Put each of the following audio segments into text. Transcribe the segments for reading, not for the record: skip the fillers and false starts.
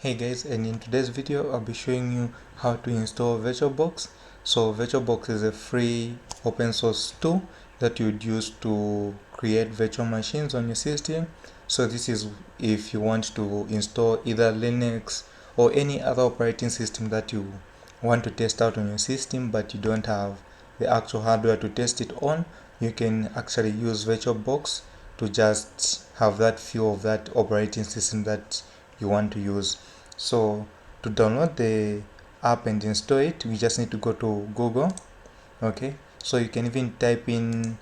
Hey guys, and in today's video I'll be showing you how to install VirtualBox. So VirtualBox is a free open source tool that you would use to create virtual machines on your system. So this is if you want to install either Linux or any other operating system that you want to test out on your system, but you don't have the actual hardware to test it on. You can actually use VirtualBox to just have that feel of that operating system that you want to use. So to download the app and install it, we just need to go to Google. Okay, so you can even type in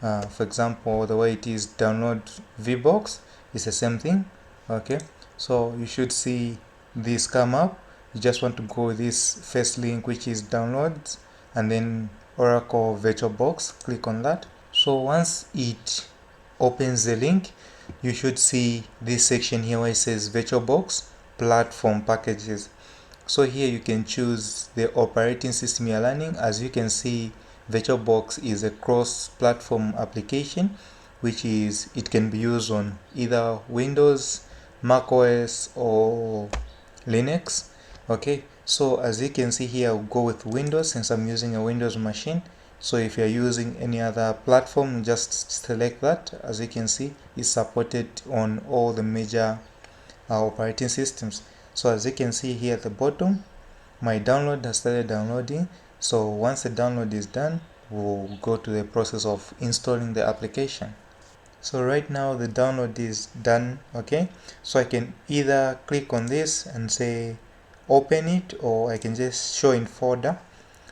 for example, the way it is download VBox is the same thing. Okay, so you should see this come up. You just want to go with this first link, which is downloads, and then Oracle VirtualBox. Click on that. So once it opens the link, you should see this section here where it says VirtualBox platform packages. So here you can choose the operating system you're learning. As you can see, VirtualBox is a cross-platform application, which is it can be used on either Windows, Mac OS, or Linux. Okay, so as you can see here, I'll go with Windows since I'm using a Windows machine. So if you're using any other platform, just select that. As you can see, it's supported on all the major operating systems. So as you can see here at the bottom, my download has started downloading. So once the download is done, we'll go to the process of installing the application. So right now the download is done. Okay, so I can either click on this and say open it, or I can just show in folder.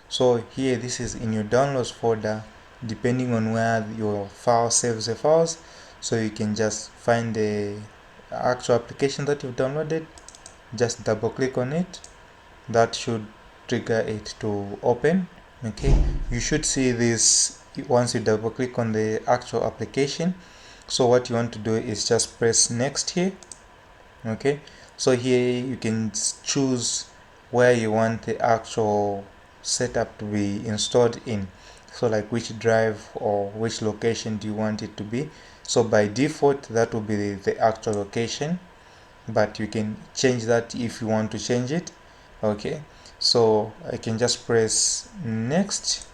So here, this is in your downloads folder, depending on where your file saves the files. So you can just find the actual application that you've downloaded, just double click on it. That should trigger it to open. Okay, you should see this once you double click on the actual application. So what you want to do is just press next here. Okay, so here you can choose where you want the actual setup to be installed in. So like which drive or which location do you want it to be. So by default that will be the actual location, but you can change that if you want to change it. Okay, so I can just press next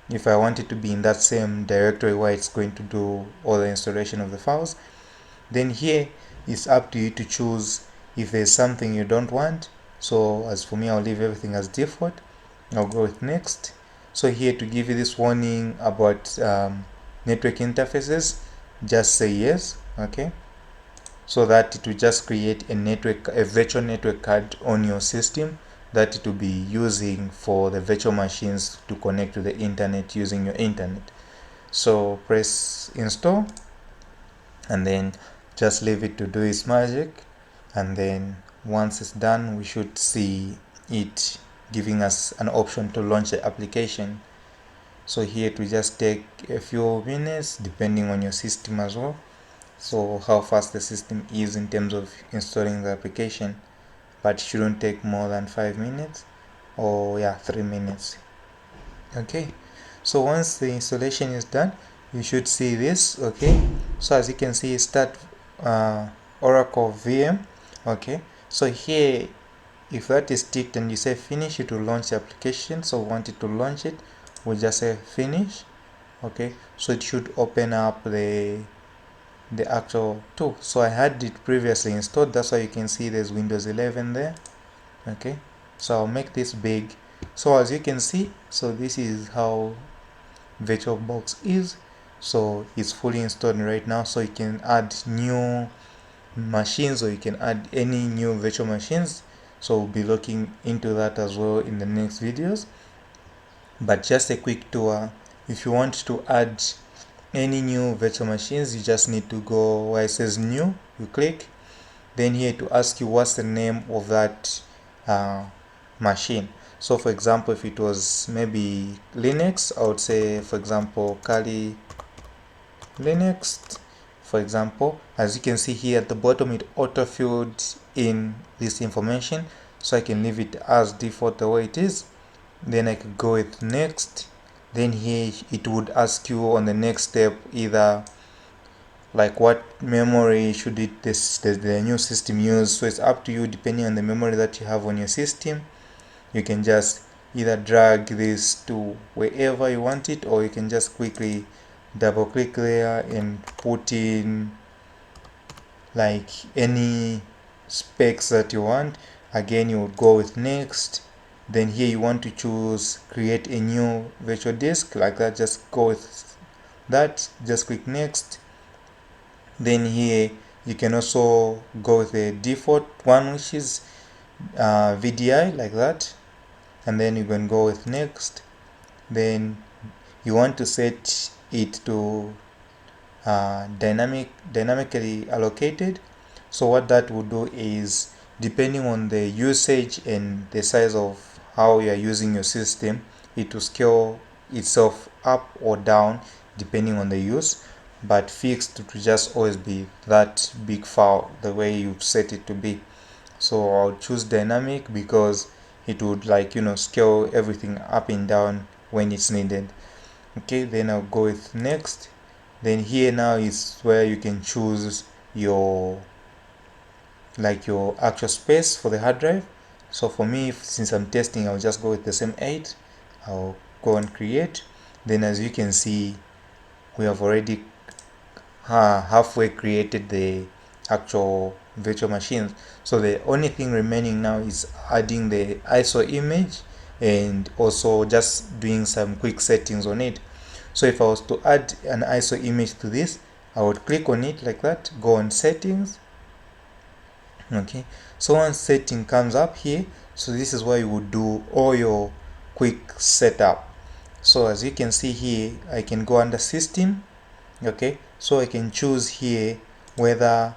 if I want it to be in that same directory where it's going to do all the installation of the files. Then here it's up to you to choose if there's something you don't want. So as for me, I'll leave everything as default. I'll go with next. So here to give you this warning about network interfaces, just say yes. Okay, so that it will just create a virtual network card on your system that it will be using for the virtual machines to connect to the internet using your internet. So press install and then just leave it to do its magic, and then once it's done we should see it giving us an option to launch the application. So here it will just take a few minutes depending on your system as well, so how fast the system is in terms of installing the application, but it shouldn't take more than 5 minutes, or 3 minutes. Okay, so once the installation is done, you should see this. Okay, so as you can see, start Oracle VM. Okay, so here if that is ticked and you say finish, it will launch the application. So we want it to launch it, we'll just say finish. Okay, so it should open up the actual tool. So I had it previously installed, that's why you can see there's Windows 11 there. Okay, so I'll make this big. So as you can see, so this is how VirtualBox is. So it's fully installed right now, so you can add new machines, or you can add any new virtual machines. So we'll be looking into that as well in the next videos. But just a quick tour, if you want to add any new virtual machines, you just need to go where it says new, you click, then here to ask you what's the name of that machine. So for example, if it was maybe Linux, I would say for example Kali Linux, for example. As you can see here at the bottom, it auto-filled in this information, so I can leave it as default the way it is. Then I could go with next. Then here it would ask you on the next step either like what memory should the new system use. So it's up to you, depending on the memory that you have on your system. You can just either drag this to wherever you want it, or you can just quickly double click there and put in like any specs that you want. Again, you would go with next. Then here you want to choose create a new virtual disk, like that. Just go with that, just click next. Then here you can also go with the default one, which is VDI, like that. And then you can go with next. Then you want to set it to dynamically allocated. So what that will do is, depending on the usage and the size of how you are using your system, it will scale itself up or down depending on the use, but fixed to just always be that big file the way you've set it to be. So I'll choose dynamic because it would, like, scale everything up and down when it's needed. Okay, then I'll go with next. Then here now is where you can choose your actual space for the hard drive. So for me, since I'm testing, I'll just go with the same 8. I'll go and create. Then as you can see, we have already halfway created the actual virtual machines. So the only thing remaining now is adding the ISO image and also just doing some quick settings on it. So if I was to add an ISO image to this, I would click on it like that, go on settings. Okay, so once setting comes up here, so this is where you would do all your quick setup. So as you can see here, I can go under system. Okay, so I can choose here whether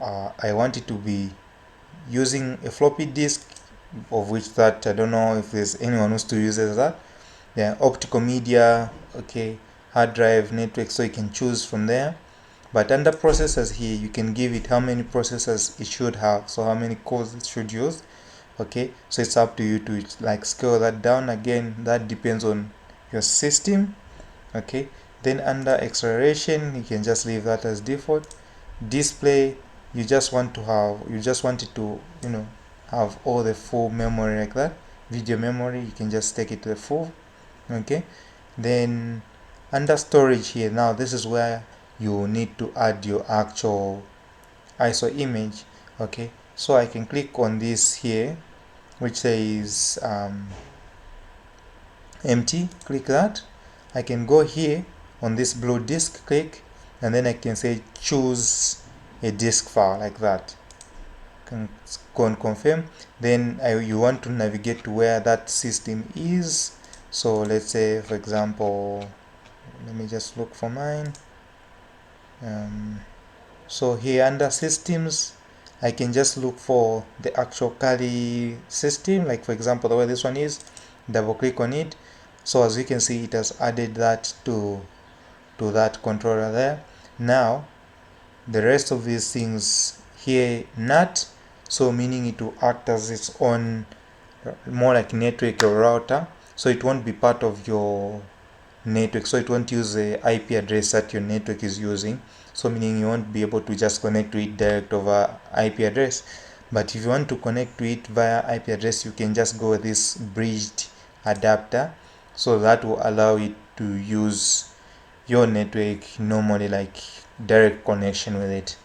I want it to be using a floppy disk, of which that I don't know if there's anyone who still uses that. Yeah, optical media, okay, hard drive, network, so you can choose from there. But under processors here, you can give it how many processors it should have, so how many cores it should use. Okay, so it's up to you to like scale that down. Again, that depends on your system. Okay, then under acceleration, you can just leave that as default. Display, you just want it to have all the full memory like that. Video memory, you can just take it to the full. Okay, then under storage here, now this is where you need to add your actual ISO image. Okay, so I can click on this here which says empty, click that. I can go here on this blue disk, click, and then I can say choose a disk file, like that. Can go and confirm. Then you want to navigate to where that system is. So let's say, for example, let me just look for mine. So here under systems, I can just look for the actual Kali system, like for example the way this one is, double click on it. So as you can see, it has added that to that controller there. Now the rest of these things here, NAT, so meaning it will act as its own, more like network or router, so it won't be part of your network, so it won't use the IP address that your network is using, so meaning you won't be able to just connect to it direct over IP address. But if you want to connect to it via IP address, you can just go with this bridged adapter, so that will allow it to use your network normally, like direct connection with it.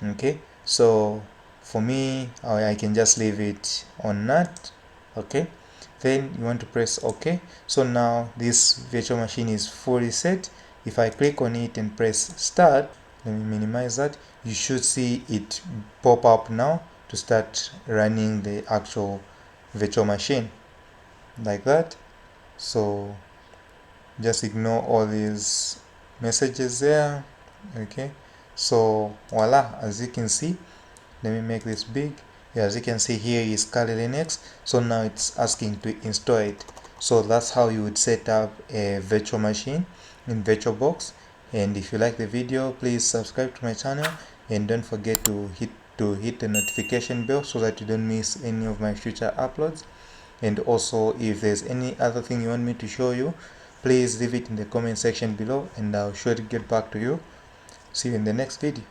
Okay, so for me, I can just leave it on NAT. Okay, then you want to press OK. So now this virtual machine is fully set. If I click on it and press start, let me minimize that, you should see it pop up now to start running the actual virtual machine, like that. So just ignore all these messages there. Okay, so voila, as you can see, let me make this big. Yeah, as you can see here is Kali Linux, so now it's asking to install it. So that's how you would set up a virtual machine in VirtualBox. And if you like the video, please subscribe to my channel and don't forget to hit the notification bell so that you don't miss any of my future uploads. And also, if there's any other thing you want me to show you, please leave it in the comment section below and I'll sure to get back to you. See you in the next video.